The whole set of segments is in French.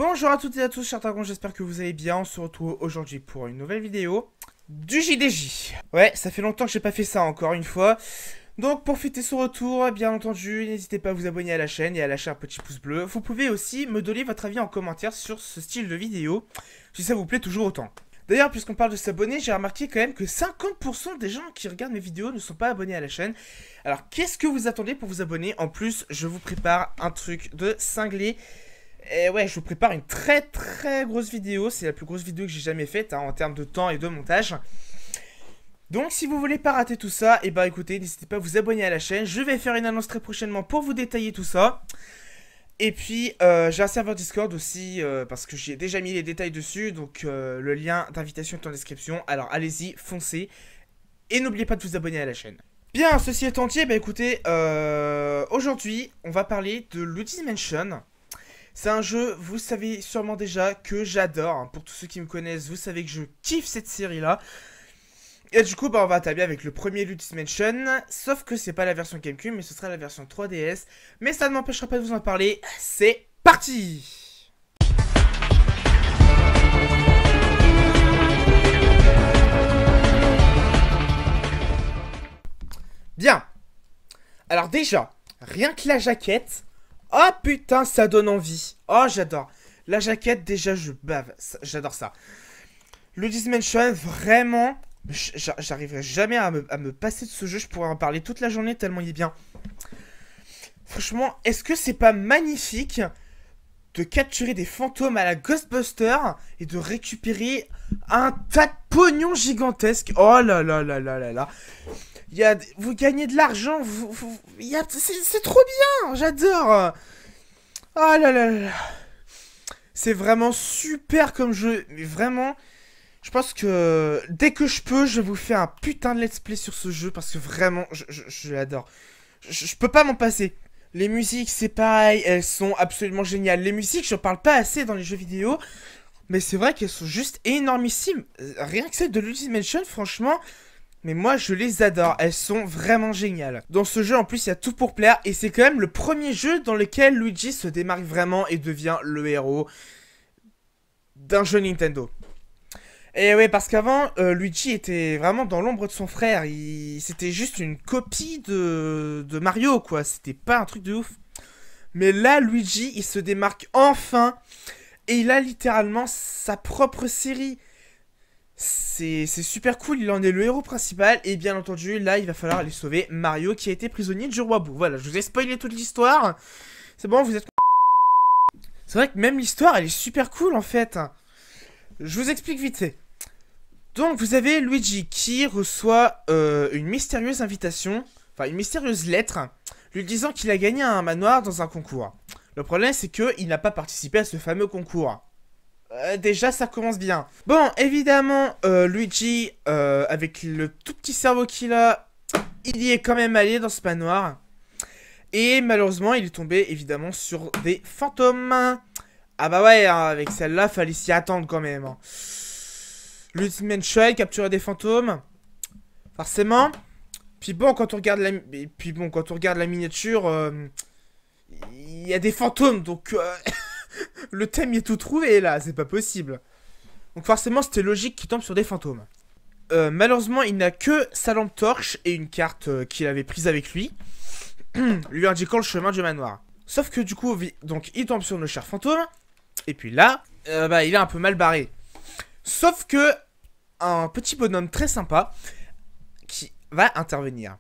Bonjour à toutes et à tous, chers dragons, j'espère que vous allez bien. On se retrouve aujourd'hui pour une nouvelle vidéo du JDJ. Ouais, ça fait longtemps que j'ai pas fait ça encore une fois. Donc pour fêter ce retour, bien entendu, n'hésitez pas à vous abonner à la chaîne et à lâcher un petit pouce bleu. Vous pouvez aussi me donner votre avis en commentaire sur ce style de vidéo, si ça vous plaît toujours autant. D'ailleurs, puisqu'on parle de s'abonner, j'ai remarqué quand même que 50% des gens qui regardent mes vidéos ne sont pas abonnés à la chaîne. Alors qu'est-ce que vous attendez pour vous abonner? En plus, je vous prépare un truc de cinglé. Et ouais, je vous prépare une très grosse vidéo. C'est la plus grosse vidéo que j'ai jamais faite en termes de temps et de montage. Donc si vous voulez pas rater tout ça, et bah écoutez, n'hésitez pas à vous abonner à la chaîne. Je vais faire une annonce très prochainement pour vous détailler tout ça. Et puis j'ai un serveur Discord aussi parce que j'ai déjà mis les détails dessus. Donc le lien d'invitation est en description. Alors allez-y, foncez. Et n'oubliez pas de vous abonner à la chaîne. Bien, ceci étant dit, bah écoutez, aujourd'hui on va parler de Luigi's Mansion. C'est un jeu, vous savez sûrement déjà, que j'adore. Pour tous ceux qui me connaissent, vous savez que je kiffe cette série-là. Et du coup, bah, on va attaquer avec le premier Luigi's Mansion. Sauf que c'est pas la version GameCube, mais ce sera la version 3DS. Mais ça ne m'empêchera pas de vous en parler. C'est parti! Bien. Alors déjà, rien que la jaquette... Oh putain, ça donne envie. Oh, j'adore. La jaquette, déjà, je bave. J'adore ça. Luigi's Mansion, vraiment, j'arriverai jamais à me passer de ce jeu. Je pourrais en parler toute la journée tellement il est bien. Franchement, est-ce que c'est pas magnifique de capturer des fantômes à la Ghostbuster et de récupérer un tas de pognon gigantesque? Oh là là là là là là. Vous gagnez de l'argent, c'est trop bien, j'adore. Oh là là là. C'est vraiment super comme jeu, mais vraiment, je pense que dès que je peux, je vais vous faire un putain de let's play sur ce jeu parce que vraiment, je l'adore. Je peux pas m'en passer. Les musiques, c'est pareil, elles sont absolument géniales. Les musiques, je parle pas assez dans les jeux vidéo, mais c'est vrai qu'elles sont juste énormissimes. Rien que celle de Luigi's Mansion, franchement... Mais moi, je les adore. Elles sont vraiment géniales. Dans ce jeu, en plus, il y a tout pour plaire. Et c'est quand même le premier jeu dans lequel Luigi se démarque vraiment et devient le héros d'un jeu Nintendo. Et ouais, parce qu'avant, Luigi était vraiment dans l'ombre de son frère. C'était juste une copie de Mario, quoi. C'était pas un truc de ouf. Mais là, Luigi, il se démarque enfin. Et il a littéralement sa propre série. C'est super cool, il en est le héros principal. Et bien entendu, là, il va falloir aller sauver Mario qui a été prisonnier du roi Boo. Voilà, je vous ai spoilé toute l'histoire. C'est bon, vous êtes... C'est vrai que même l'histoire, elle est super cool en fait. Je vous explique vite fait. Donc, vous avez Luigi qui reçoit une mystérieuse invitation, enfin une mystérieuse lettre, lui disant qu'il a gagné un manoir dans un concours. Le problème, c'est qu'il n'a pas participé à ce fameux concours. Déjà, ça commence bien. Bon, évidemment, Luigi, avec le tout petit cerveau qu'il a, il y est quand même allé dans ce manoir. Et malheureusement, il est tombé, évidemment, sur des fantômes. Ah bah ouais, hein, avec celle-là, fallait s'y attendre quand même. Hein. Luigi's Mansion, capturer des fantômes. Forcément. Puis bon, quand on regarde la miniature, il y a des fantômes, donc... Le thème y est tout trouvé là, c'est pas possible. Donc forcément c'était logique qu'il tombe sur des fantômes. Malheureusement il n'a que sa lampe torche et une carte qu'il avait prise avec lui. Lui indiquant le chemin du manoir. Sauf que du coup, donc il tombe sur nos chers fantômes. Et puis là, bah, il est un peu mal barré. Sauf que un petit bonhomme très sympa qui va intervenir.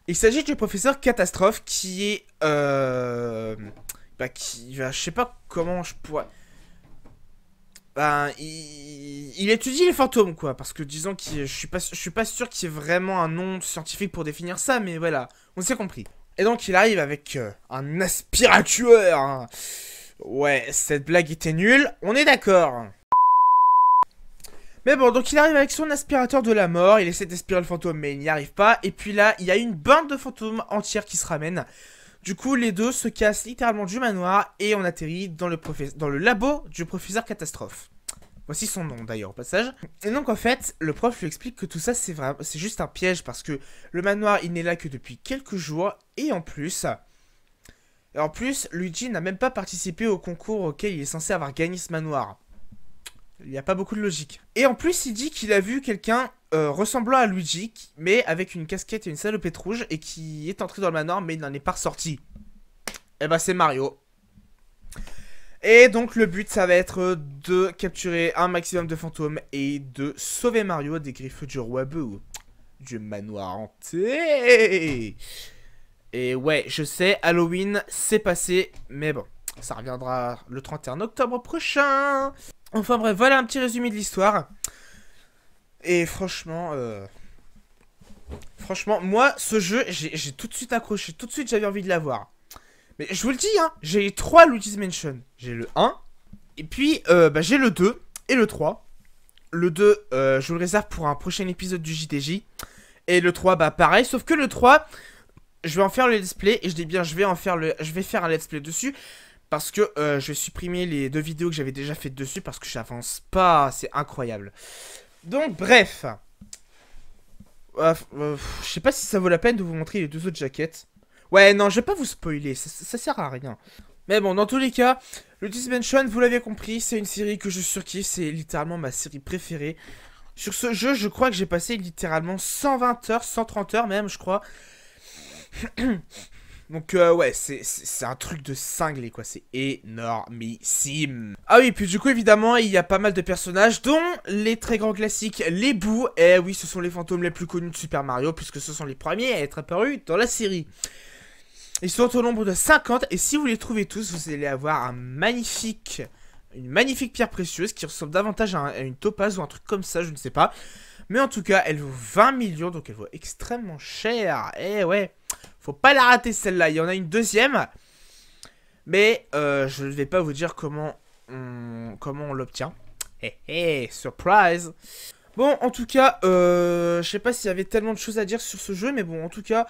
Il s'agit du professeur Catastrophe qui est... qui va, je sais pas comment je pourrais... il étudie les fantômes, quoi. Parce que disons que je suis pas sûr qu'il y ait vraiment un nom scientifique pour définir ça, mais voilà, on s'est compris. Et donc il arrive avec un aspirateur. Hein. Ouais, cette blague était nulle, on est d'accord. Mais bon, donc il arrive avec son aspirateur de la mort, il essaie d'aspirer le fantôme, mais il n'y arrive pas. Et puis là, il y a une bande de fantômes entière qui se ramène. Du coup, les deux se cassent littéralement du manoir et on atterrit dans le labo du professeur Catastrophe. Voici son nom d'ailleurs au passage. Et donc en fait, le prof lui explique que tout ça c'est juste un piège parce que le manoir il n'est là que depuis quelques jours et en plus, Et en plus, Luigi n'a même pas participé au concours auquel il est censé avoir gagné ce manoir. Il n'y a pas beaucoup de logique. Et en plus, il dit qu'il a vu quelqu'un ressemblant à Luigi, mais avec une casquette et une salopette rouge, et qui est entré dans le manoir, mais il n'en est pas ressorti. Et bah c'est Mario. Et donc le but, ça va être de capturer un maximum de fantômes et de sauver Mario des griffes du roi Boo. Du manoir hanté. Et ouais, je sais, Halloween, c'est passé, mais bon, ça reviendra le 31 octobre prochain. Enfin bref, voilà un petit résumé de l'histoire. Et franchement, moi, ce jeu, j'ai tout de suite accroché, tout de suite j'avais envie de l'avoir. Mais je vous le dis, hein, j'ai 3 Luigi's Mansion. J'ai le 1, et puis j'ai le 2 et le 3. Le 2, je vous le réserve pour un prochain épisode du JTJ. Et le 3, bah pareil, sauf que le 3, je vais en faire le let's play. Et je dis bien, je vais faire un let's play dessus. Parce que je vais supprimer les 2 vidéos que j'avais déjà faites dessus. Parce que j'avance pas, c'est incroyable. Donc bref. Je sais pas si ça vaut la peine de vous montrer les 2 autres jaquettes. Ouais, non, je vais pas vous spoiler, ça sert à rien. Mais bon, dans tous les cas, Luigi's Mansion, vous l'avez compris, c'est une série que je surkiffe, c'est littéralement ma série préférée. Sur ce jeu, je crois que j'ai passé littéralement 120 heures, 130 heures même, je crois. Donc ouais, c'est un truc de cinglé, quoi, c'est énormissime. Ah oui, puis du coup, évidemment, il y a pas mal de personnages, dont les très grands classiques, les Boo. Eh oui, ce sont les fantômes les plus connus de Super Mario, puisque ce sont les premiers à être apparus dans la série. Ils sont au nombre de 50, et si vous les trouvez tous, vous allez avoir une magnifique pierre précieuse qui ressemble davantage à une topaze ou un truc comme ça, je ne sais pas. Mais en tout cas, elle vaut 20 millions, donc elle vaut extrêmement cher. Et ouais, faut pas la rater celle-là. Il y en a une deuxième, mais je ne vais pas vous dire comment on l'obtient. Surprise. Bon, en tout cas, je sais pas s'il y avait tellement de choses à dire sur ce jeu, mais bon, en tout cas...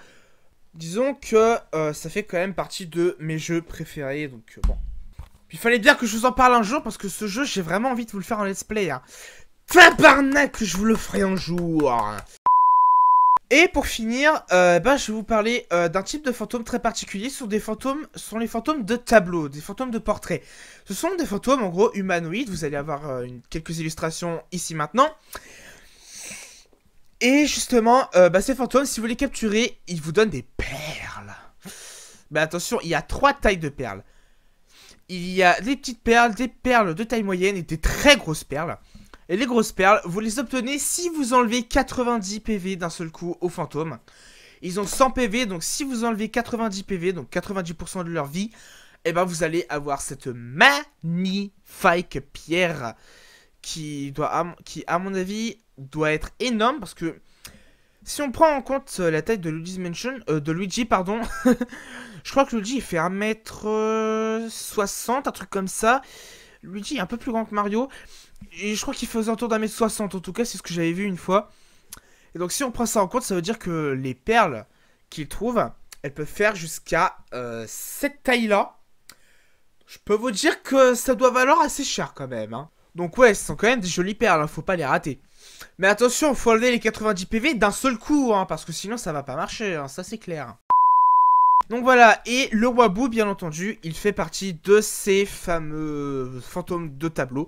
Disons que ça fait quand même partie de mes jeux préférés, donc bon. Puis il fallait bien que je vous en parle un jour, parce que ce jeu, j'ai vraiment envie de vous le faire en let's play, hein. Tabarnak que je vous le ferai un jour. Et pour finir, je vais vous parler d'un type de fantôme très particulier. Ce sont les fantômes de tableau, des fantômes de portrait. Ce sont des fantômes, en gros, humanoïdes. Vous allez avoir quelques illustrations ici maintenant. Et justement, ces fantômes, si vous les capturez, ils vous donnent des perles. Mais attention, il y a 3 tailles de perles. Il y a des petites perles, des perles de taille moyenne et des très grosses perles. Et les grosses perles, vous les obtenez si vous enlevez 90 PV d'un seul coup aux fantômes. Ils ont 100 PV, donc si vous enlevez 90 PV, donc 90% de leur vie, et ben vous allez avoir cette magnifique pierre qui, à mon avis, doit être énorme, parce que si on prend en compte la taille de Luigi's Mansion, Luigi, pardon, je crois que Luigi il fait 1m60, un truc comme ça. Luigi est un peu plus grand que Mario, et je crois qu'il fait aux alentours d'1m60, en tout cas, c'est ce que j'avais vu une fois. Et donc si on prend ça en compte, ça veut dire que les perles qu'il trouve, elles peuvent faire jusqu'à cette taille-là. Je peux vous dire que ça doit valoir assez cher quand même, hein. Donc ouais, ce sont quand même des jolies perles, hein, faut pas les rater. Mais attention, faut enlever les 90 PV d'un seul coup, hein, parce que sinon ça va pas marcher, hein, ça c'est clair. Donc voilà, et le roi Boo, bien entendu, il fait partie de ces fameux fantômes de tableau.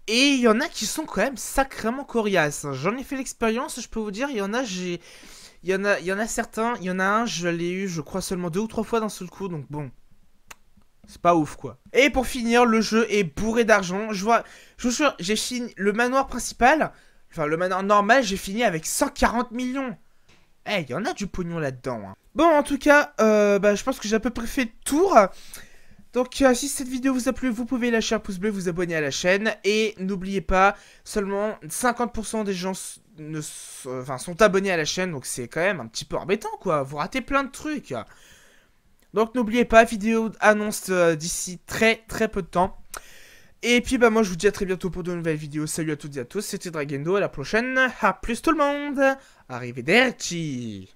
Et il y en a qui sont quand même sacrément coriaces. J'en ai fait l'expérience, je peux vous dire, il y en a certains, il y en a un, je l'ai eu, je crois, seulement 2 ou 3 fois d'un seul coup, donc bon. C'est pas ouf, quoi. Et pour finir, le jeu est bourré d'argent. Je vous jure, j'ai fini le manoir principal. Enfin, le manoir normal, j'ai fini avec 140 millions. Eh, il y en a du pognon là-dedans, hein. Bon, en tout cas, je pense que j'ai à peu près fait le tour. Donc, si cette vidéo vous a plu, vous pouvez lâcher un pouce bleu, vous abonner à la chaîne. Et n'oubliez pas, seulement 50% des gens sont abonnés à la chaîne. Donc, c'est quand même un petit peu embêtant, quoi. Vous ratez plein de trucs. Donc n'oubliez pas, vidéo annonce d'ici très peu de temps. Et puis moi je vous dis à très bientôt pour de nouvelles vidéos. Salut à toutes et à tous, c'était Dragendo, à la prochaine. A plus tout le monde. Arrivederci.